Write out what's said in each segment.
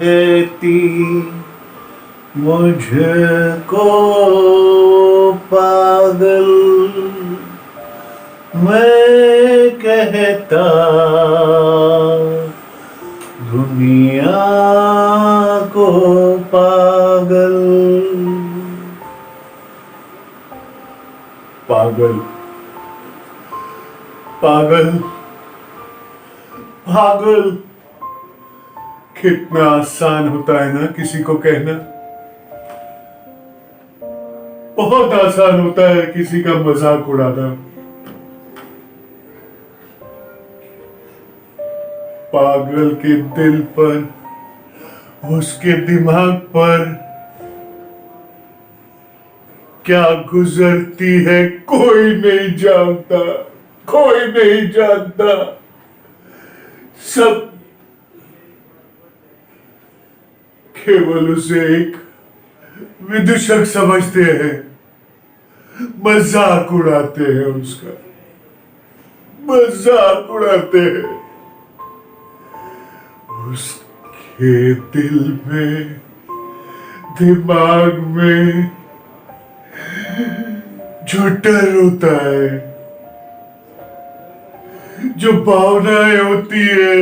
कहती मुझको पागल, मैं कहता दुनिया को पागल। पागल पागल पागल, कितना आसान होता है ना किसी को कहना। बहुत आसान होता है किसी का मजाक उड़ाना। पागल के दिल पर, उसके दिमाग पर क्या गुजरती है कोई नहीं जानता, कोई नहीं जानता। सब केवल उसे एक विदूषक समझते हैं, मजाक उड़ाते हैं, उसका मजाक उड़ाते हैं। उसके दिल में, दिमाग में जो डर होता है, जो भावनाएं होती है,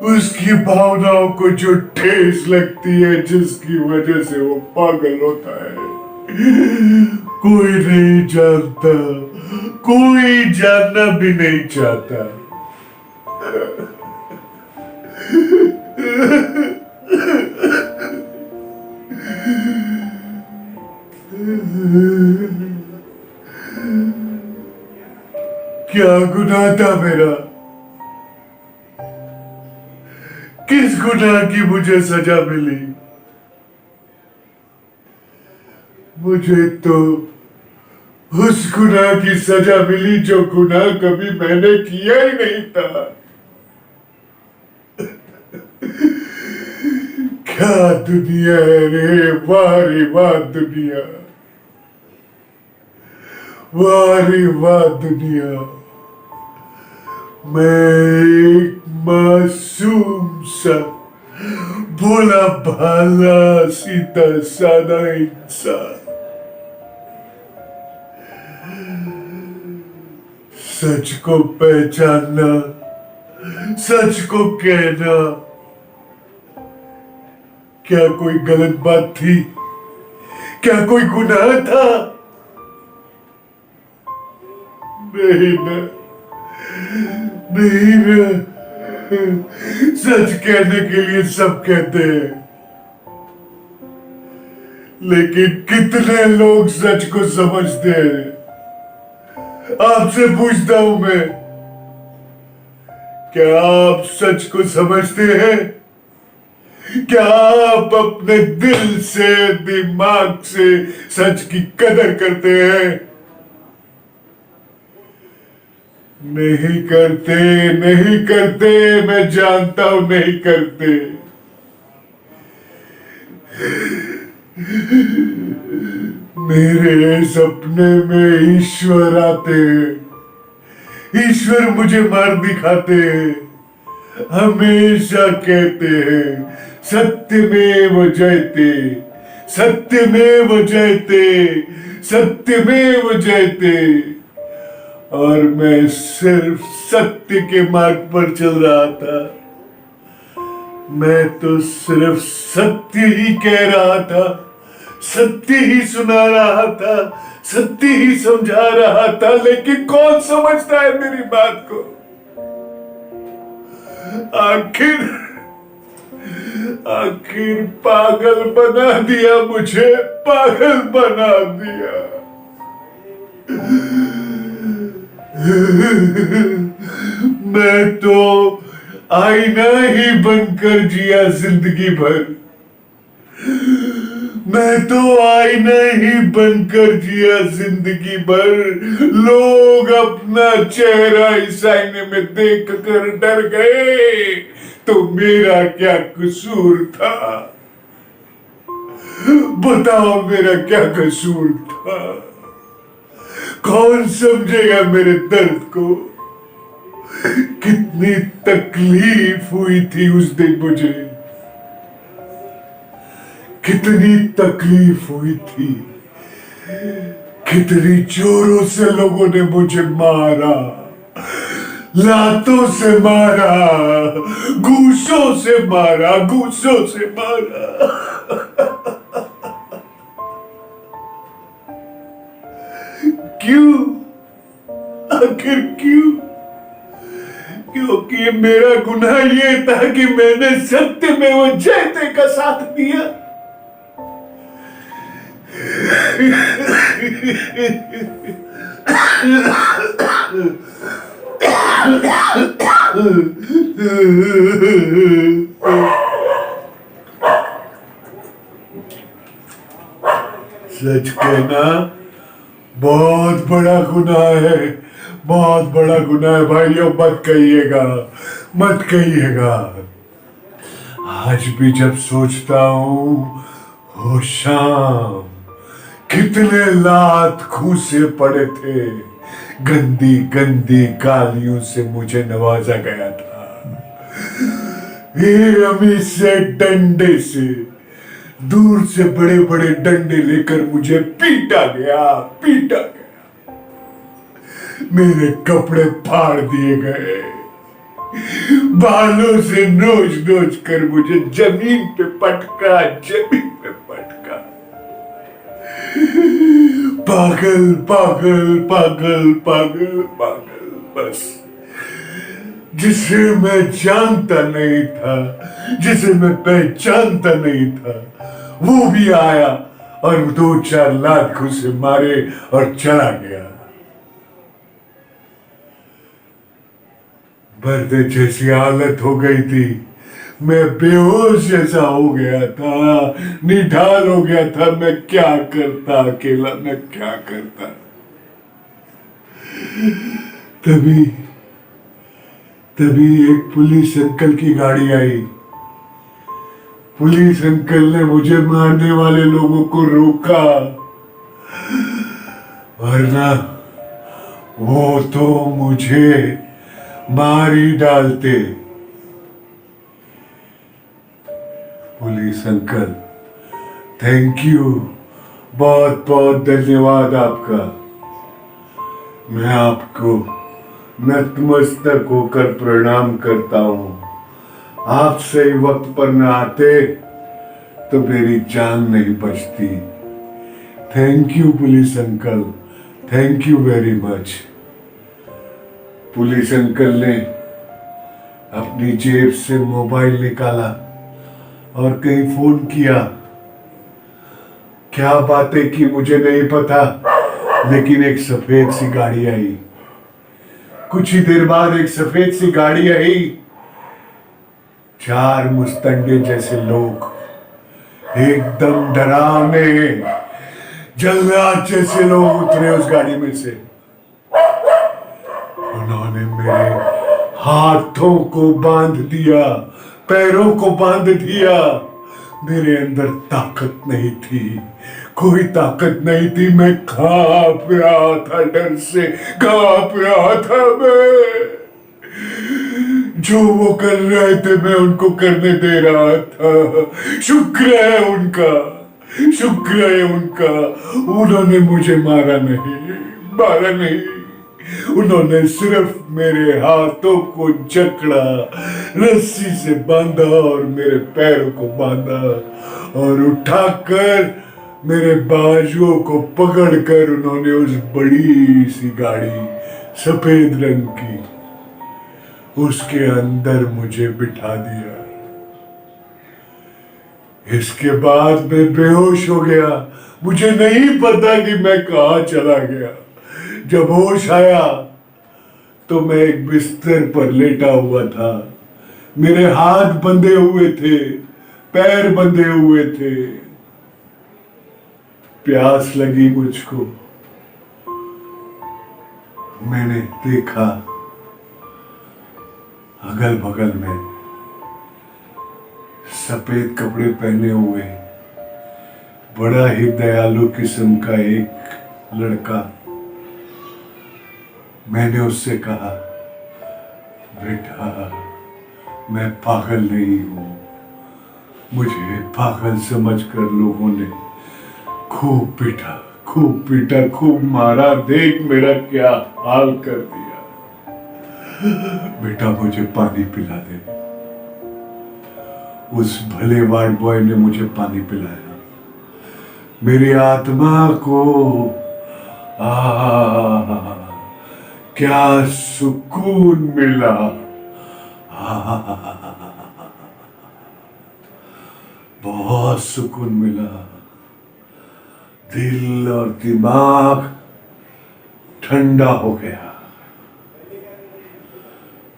उसकी भावनाओं को जो ठेस लगती है, जिसकी वजह से वो पागल होता है, कोई नहीं जानता, कोई जानना भी नहीं चाहता। क्या गुनाह था मेरा? किस गुनाह की मुझे सजा मिली? मुझे तो उस गुनाह की सजा मिली जो गुनाह कभी मैंने किया ही नहीं था। क्या दुनिया है रे, वाह रे वाह दुनिया, वाह रे वाह दुनिया। मैं एक मासूम सा, भोला भाला, सीधा साधा इंसान, सच को पहचानना, सच को कहना क्या कोई गलत बात थी? क्या कोई गुनाह था? नहीं ना, नहीं ना। सच कहने के लिए सब कहते हैं, लेकिन कितने लोग सच को समझते हैं? आपसे पूछता हूं मैं, क्या आप सच को समझते हैं? क्या आप अपने दिल से, दिमाग से सच की कदर करते हैं? नहीं करते, नहीं करते, मैं जानता हूं नहीं करते। मेरे सपने में ईश्वर आते हैं, ईश्वर मुझे मार दिखाते हैं, हमेशा कहते हैं सत्यमेव जयते, सत्यमेव जयते, सत्यमेव जयते। और मैं सिर्फ सत्य के मार्ग पर चल रहा था। मैं तो सिर्फ सत्य ही कह रहा था, सत्य ही सुना रहा था, सत्य ही समझा रहा था, लेकिन कौन समझता है मेरी बात को? आखिर पागल बना दिया मुझे, पागल बना दिया। मैं तो आईना ही बनकर जिया जिंदगी भर, मैं तो आईना ही बनकर जिया जिंदगी भर। लोग अपना चेहरा इस आईने में देख कर डर गए, तो मेरा क्या कसूर था? बताओ मेरा क्या कसूर था? कौन समझेगा मेरे दर्द को? कितनी तकलीफ हुई थी उस दिन मुझे, कितनी तकलीफ हुई थी, कितनी जोरों से लोगों ने मुझे मारा, लातों से मारा, घूसों से मारा, घूसों से मारा। क्यों? आखिर क्यों? क्योंकि मेरा गुनाह ये था कि मैंने सत्य में वो जयते का साथ दिया। सच कहना बहुत बड़ा गुनाह है, बहुत बड़ा गुनाह है भाइयों, मत कहिएगा, मत कहिएगा। आज भी जब सोचता हूं, हो शाम कितने लात घूसे पड़े थे, गंदी गंदी गालियों से मुझे नवाजा गया था, ये अमी से डंडे से, दूर से बड़े बड़े डंडे लेकर मुझे पीटा गया, पीटा गया, मेरे कपड़े फाड़ दिए गए, बालों से नोच नोच कर मुझे जमीन पे पटका, जमीन पे पटका। पागल पागल पागल पागल पागल, बस जिसे मैं जानता नहीं था, जिसे मैं पहचानता नहीं था, वो भी आया और 2-4 लात घूंसे मारे और चला गया। बर्द जैसी हालत हो गई थी, मैं बेहोश जैसा हो गया था, निढाल हो गया था। मैं क्या करता अकेला, मैं क्या करता। तभी तभी एक पुलिस अंकल की गाड़ी आई। पुलिस अंकल ने मुझे मारने वाले लोगों को रोका, वरना वो तो मुझे मार ही डालते। पुलिस अंकल, थैंक यू, बहुत बहुत धन्यवाद आपका। मैं आपको नतमस्तक होकर प्रणाम करता हूं। आप सही वक्त पर न आते तो मेरी जान नहीं बचती। Thank you police uncle, thank you very much. Police uncle ने अपनी जेब से मोबाइल निकाला और कहीं फोन किया। क्या बातें की मुझे नहीं पता, लेकिन एक सफेद सी गाड़ी आई। कुछ ही देर बाद एक सफेद सी गाड़ी आई, 4 मुस्तंडे जैसे लोग, एकदम डरावने जल्लाद जैसे लोग उतरे उस गाड़ी में से। उन्होंने मेरे हाथों को बांध दिया, पैरों को बांध दिया। मेरे अंदर ताकत नहीं थी, कोई ताकत नहीं थी। मैं कांप रहा था, डर से कांप रहा था मैं। जो वो कर रहे थे मैं उनको करने दे रहा था। शुक्र है उनका, शुक्र है उनका, उन्होंने मुझे मारा नहीं, मारा नहीं। उन्होंने सिर्फ मेरे हाथों को जकड़ा, रस्सी से बांधा और मेरे पैरों को बांधा और उठाकर मेरे बाजुओं को पकड़कर उन्होंने उस बड़ी सी गाड़ी सफेद रंग की, उसके अंदर मुझे बिठा दिया। इसके बाद मैं बेहोश हो गया। मुझे नहीं पता कि मैं कहां चला गया। जब होश आया तो मैं एक बिस्तर पर लेटा हुआ था। मेरे हाथ बंधे हुए थे, पैर बंधे हुए थे। प्यास लगी मुझको। मैंने देखा अगल बगल में सफेद कपड़े पहने हुए बड़ा ही दयालु किस्म का एक लड़का। मैंने उससे कहा, बेटा मैं पागल नहीं हूं, मुझे पागल समझकर लोगों ने खूब पीटा, खूब पीटा, खूब मारा। देख मेरा क्या हाल कर दिया। बेटा मुझे पानी पिला दे। उस भले वार्ड बॉय ने मुझे पानी पिलाया। मेरी आत्मा को क्या सुकून मिला। बहुत सुकून मिला। दिल और दिमाग ठंडा हो गया।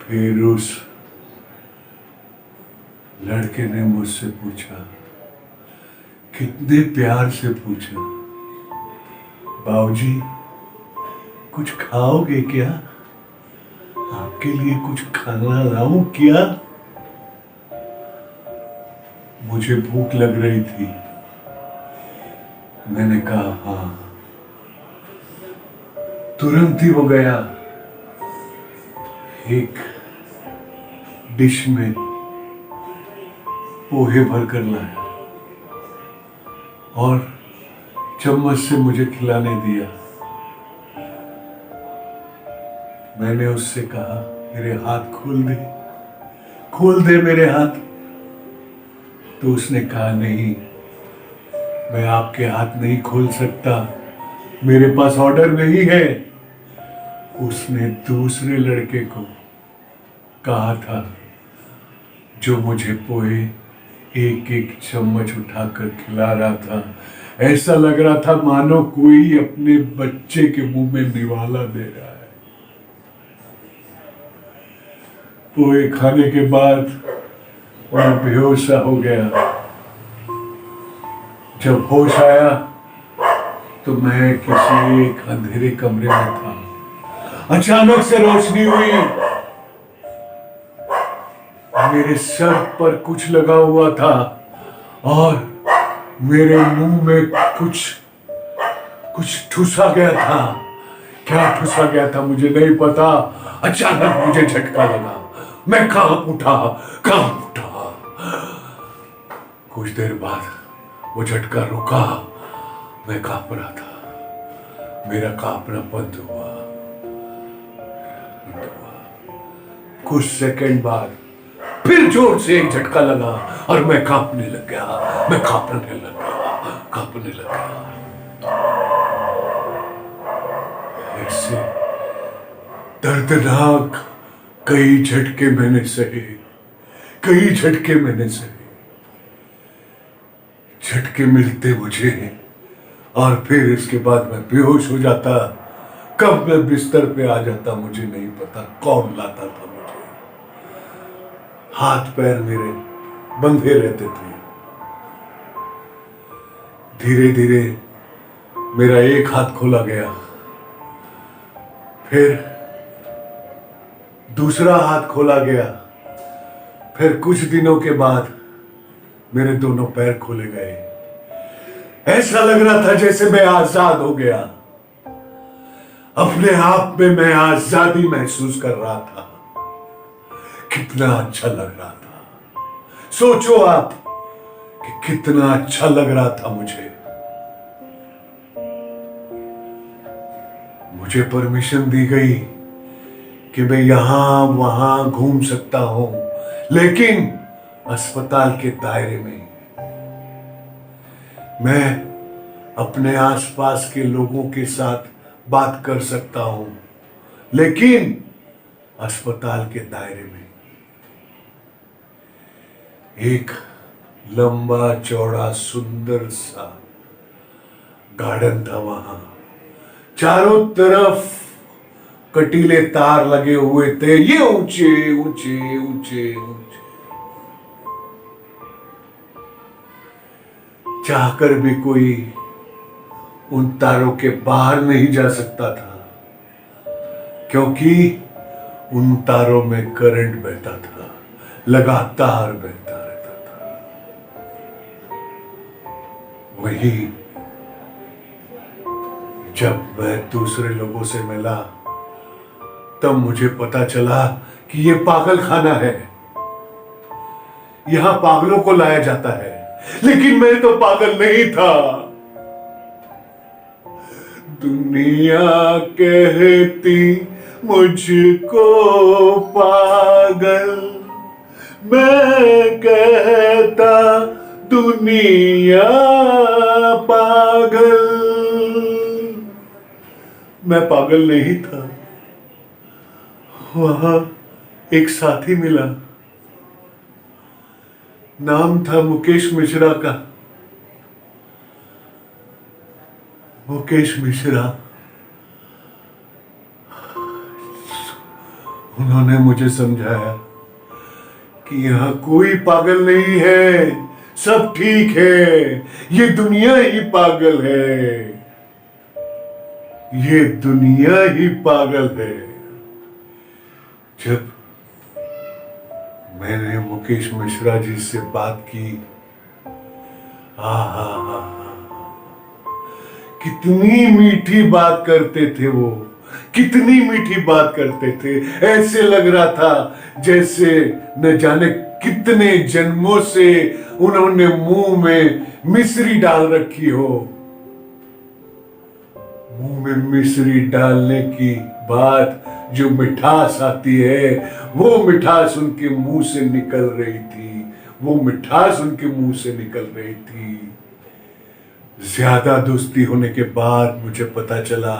फिर उस लड़के ने मुझसे पूछा, कितने प्यार से पूछा, बाबूजी कुछ खाओगे क्या? आपके लिए कुछ खाना लाऊं क्या? मुझे भूख लग रही थी। मैंने कहा हाँ। तुरंत ही वो गया, एक डिश में पोहे भरकर लाया और चम्मच से मुझे खिलाने दिया। मैंने उससे कहा, मेरे हाथ खोल दे, खोल दे मेरे हाथ। तो उसने कहा, नहीं, मैं आपके हाथ नहीं खोल सकता, मेरे पास ऑर्डर नहीं है। उसने दूसरे लड़के को कहा था, जो मुझे पोहे एक एक चम्मच उठाकर खिला रहा था। ऐसा लग रहा था मानो कोई अपने बच्चे के मुंह में निवाला दे रहा है। पोहे खाने के बाद मैं बेहोश सा हो गया। जब होश आया तो मैं किसी एक अंधेरे कमरे में था। अचानक से रोशनी हुई। मेरे सर पर कुछ लगा हुआ था और मेरे मुंह में कुछ ठुसा गया था। क्या ठुसा गया था मुझे नहीं पता। अचानक मुझे झटका लगा। मैं कांप उठा। कुछ देर बाद वो झटका रुका। मैं कांप रहा था। मेरा कांपना बंद हुआ। कुछ सेकंड बाद फिर जोर से एक झटका लगा और मैं कांपने लग गया। ऐसे दर्दनाक कई झटके मैंने सहे। झटके मिलते मुझे और फिर इसके बाद मैं बेहोश हो जाता। कब मैं बिस्तर पे आ जाता मुझे नहीं पता। कौन लाता था मुझे। हाथ पैर मेरे बंधे रहते थे। धीरे धीरे मेरा एक हाथ खोला गया, फिर दूसरा हाथ खोला गया, फिर कुछ दिनों के बाद मेरे दोनों पैर खोले गए। ऐसा लग रहा था जैसे मैं आजाद हो गया। अपने आप में मैं आजादी महसूस कर रहा था। कितना अच्छा लग रहा था। सोचो आप कि कितना अच्छा लग रहा था मुझे परमिशन दी गई कि मैं यहां वहां घूम सकता हूं, लेकिन अस्पताल के दायरे में। मैं अपने आसपास के लोगों के साथ बात कर सकता हूं, लेकिन अस्पताल के दायरे में। एक लंबा चौड़ा सुंदर सा गार्डन था वहां। चारों तरफ कटीले तार लगे हुए थे, ये ऊंचे ऊंचे ऊंचे ऊंचे। चाहकर भी कोई उन तारों के बाहर नहीं जा सकता था, क्योंकि उन तारों में करंट बहता था, लगातार बहता रहता था। वही जब मैं दूसरे लोगों से मिला तब मुझे पता चला कि ये पागल खाना है। यहां पागलों को लाया जाता है, लेकिन मैं तो पागल नहीं था। दुनिया कहती मुझको पागल, मैं कहता दुनिया पागल। मैं पागल नहीं था। वहां एक साथी मिला, नाम था मुकेश मिश्रा का। मुकेश मिश्रा, उन्होंने मुझे समझाया कि यहां कोई पागल नहीं है, सब ठीक है, ये दुनिया ही पागल है, ये दुनिया ही पागल है। जब मैंने मुकेश मिश्रा जी से बात की, हा, कितनी मीठी बात करते थे वो, कितनी मीठी बात करते थे। ऐसे लग रहा था जैसे न जाने कितने जन्मों से उन्होंने मुंह में मिश्री डाल रखी हो। मुंह में मिश्री डालने की बाद जो मिठास आती है, वो मिठास उनके मुंह से निकल रही थी, वो मिठास उनके मुंह से निकल रही थी। ज्यादा दोस्ती होने के बाद मुझे पता चला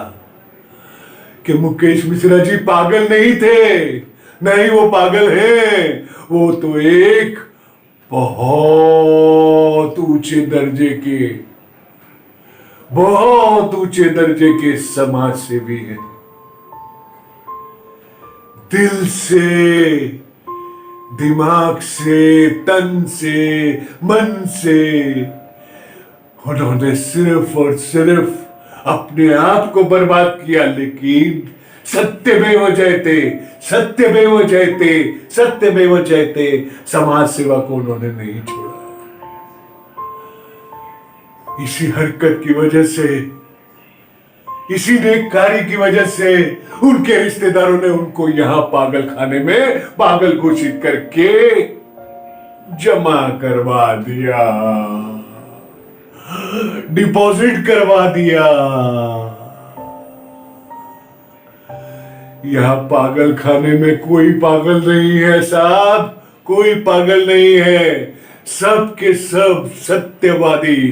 कि मुकेश मिश्रा जी पागल नहीं थे, नहीं वो पागल हैं, वो तो एक बहुत ऊंचे दर्जे के, बहुत ऊंचे दर्जे के समाज सेवी हैं। दिल से, दिमाग से, तन से, मन से उन्होंने सिर्फ और सिर्फ अपने आप को बर्बाद किया, लेकिन सत्यमेव जयते, सत्यमेव जयते, सत्यमेव जयते, समाज सेवा को उन्होंने नहीं छोड़ा। इसी हरकत की वजह से, इसी नेककारी की वजह से उनके रिश्तेदारों ने उनको यहां पागल खाने में पागल घोषित करके जमा करवा दिया, डिपॉजिट करवा दिया। यहां पागल खाने में कोई पागल नहीं है साहब, कोई पागल नहीं है। सब के सब सत्यवादी,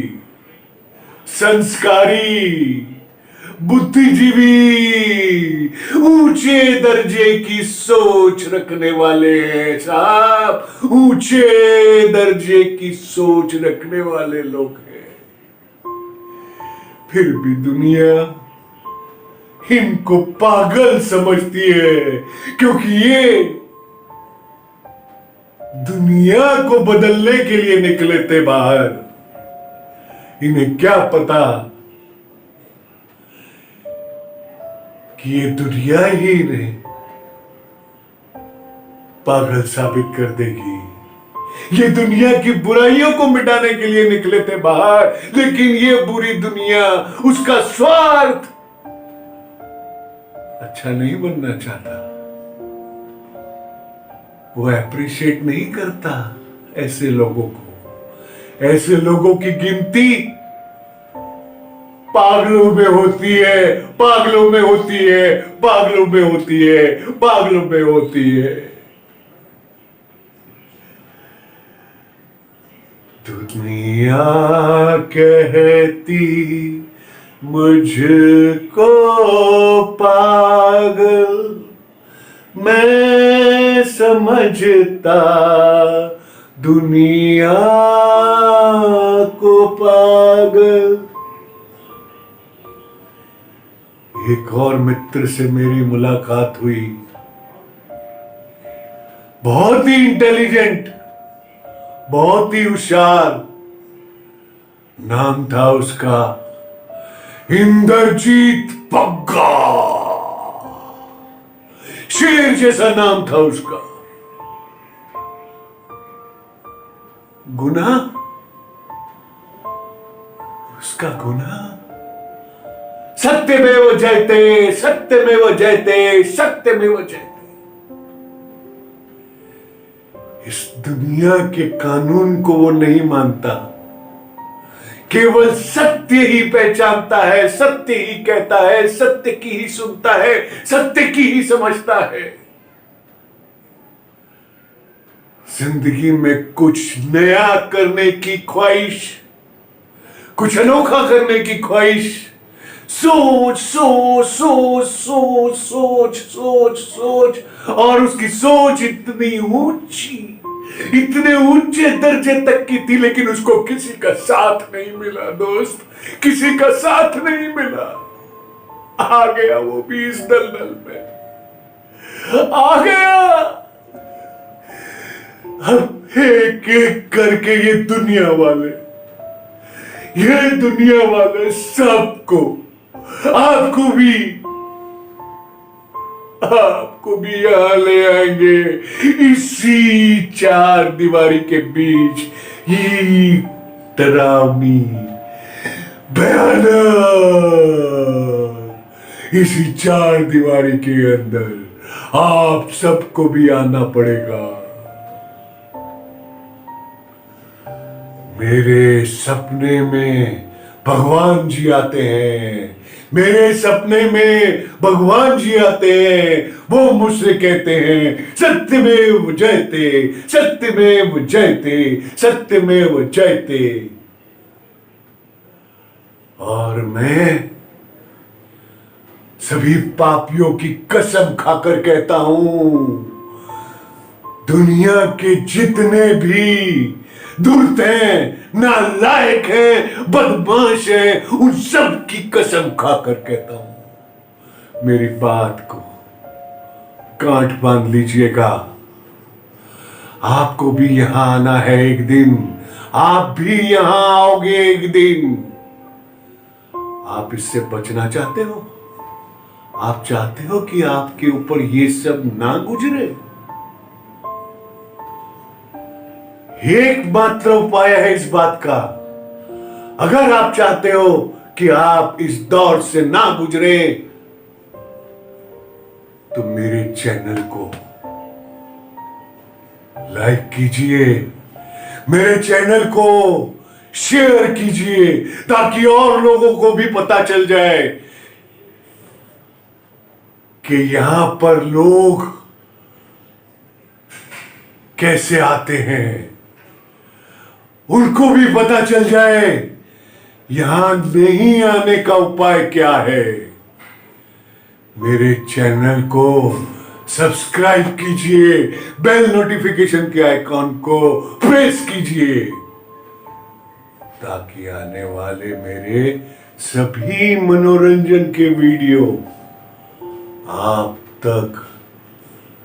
संस्कारी, बुद्धिजीवी, ऊंचे दर्जे की सोच रखने वाले हैं साहब, ऊंचे दर्जे की सोच रखने वाले लोग हैं। फिर भी दुनिया इनको पागल समझती है, क्योंकि ये दुनिया को बदलने के लिए निकले थे बाहर। इन्हें क्या पता कि ये दुनिया ही इन्हें पागल साबित कर देगी। ये दुनिया की बुराइयों को मिटाने के लिए निकले थे बाहर, लेकिन ये बुरी दुनिया, उसका स्वार्थ अच्छा नहीं बनना चाहता। वो एप्रिशिएट नहीं करता ऐसे लोगों को। ऐसे लोगों की गिनती पागलों में होती है, पागलों में होती है, पागलों में होती है, पागलों में होती है। दुनिया कहती मुझको पागल, मैं समझता दुनिया को पागल। एक और मित्र से मेरी मुलाकात हुई, बहुत ही इंटेलिजेंट, बहुत ही होशियार। नाम था उसका इंद्रजीत पग्गा, शेर जैसा नाम था उसका। गुना, उसका गुना सत्यमेव जयते, सत्यमेव जयते, सत्यमेव जयते। इस दुनिया के कानून को वो नहीं मानता, केवल सत्य ही पहचानता है, सत्य ही कहता है, सत्य की ही सुनता है, सत्य की ही समझता है। जिंदगी में कुछ नया करने की ख्वाहिश, कुछ अनोखा करने की ख्वाहिश, सोच सोच सोच सोच सोच सोच सोच, और उसकी सोच इतनी ऊंची, इतने ऊंचे दर्जे तक की थी, लेकिन उसको किसी का साथ नहीं मिला दोस्त, किसी का साथ नहीं मिला। आ गया वो भी इस दलदल में, आ गया। अब एक एक करके ये दुनिया वाले सबको, आपको भी यहां ले आएंगे, इसी चार दीवारी के बीच, ये डरावनी भयानक, इसी चार दीवारी के अंदर आप सबको भी आना पड़ेगा। मेरे सपने में भगवान जी आते हैं, मेरे सपने में भगवान जी आते हैं। वो मुझसे कहते हैं सत्यमेव जयते, सत्यमेव जयते, सत्यमेव जयते। और मैं सभी पापियों की कसम खाकर कहता हूं, दुनिया के जितने भी दुष्ट हैं, नालायक हैं, बदमाश हैं, उन सब की कसम खाकर कहता हूं, मेरी बात को गांठ बांध लीजिएगा। आपको भी यहां आना है एक दिन, आप भी यहां आओगे एक दिन। आप इससे बचना चाहते हो? आप चाहते हो कि आपके ऊपर ये सब ना गुजरे? एकमात्र उपाय है इस बात का। अगर आप चाहते हो कि आप इस दौर से ना गुजरे, तो मेरे चैनल को लाइक कीजिए, मेरे चैनल को शेयर कीजिए, ताकि और लोगों को भी पता चल जाए कि यहां पर लोग कैसे आते हैं। उनको भी पता चल जाए यहां नहीं आने का उपाय क्या है। मेरे चैनल को सब्सक्राइब कीजिए, बेल नोटिफिकेशन के आइकॉन को प्रेस कीजिए, ताकि आने वाले मेरे सभी मनोरंजन के वीडियो आप तक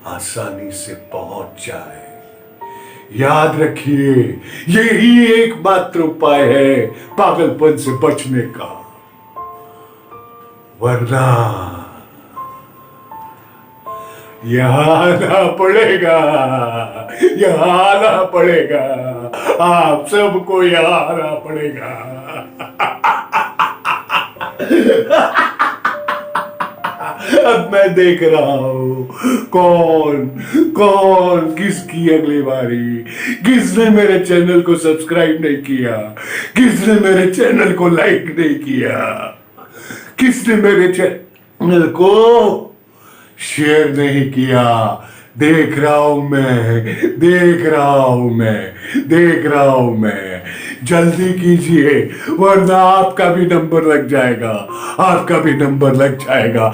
आसानी से पहुंच जाए। याद रखिए, यही एकमात्र उपाय है पागलपन से बचने का, वरना यहां आना पड़ेगा, यहां आना पड़ेगा, आप सबको यहां आना पड़ेगा। अब मैं देख रहा हूं कौन किसकी अगली बारी, किसने मेरे चैनल को सब्सक्राइब नहीं किया, किसने मेरे चैनल को लाइक नहीं किया, किसने मेरे चैनल को शेयर नहीं किया। देख रहा हूं मैं, जल्दी कीजिए, वरना आपका भी नंबर लग जाएगा, आपका भी नंबर लग जाएगा।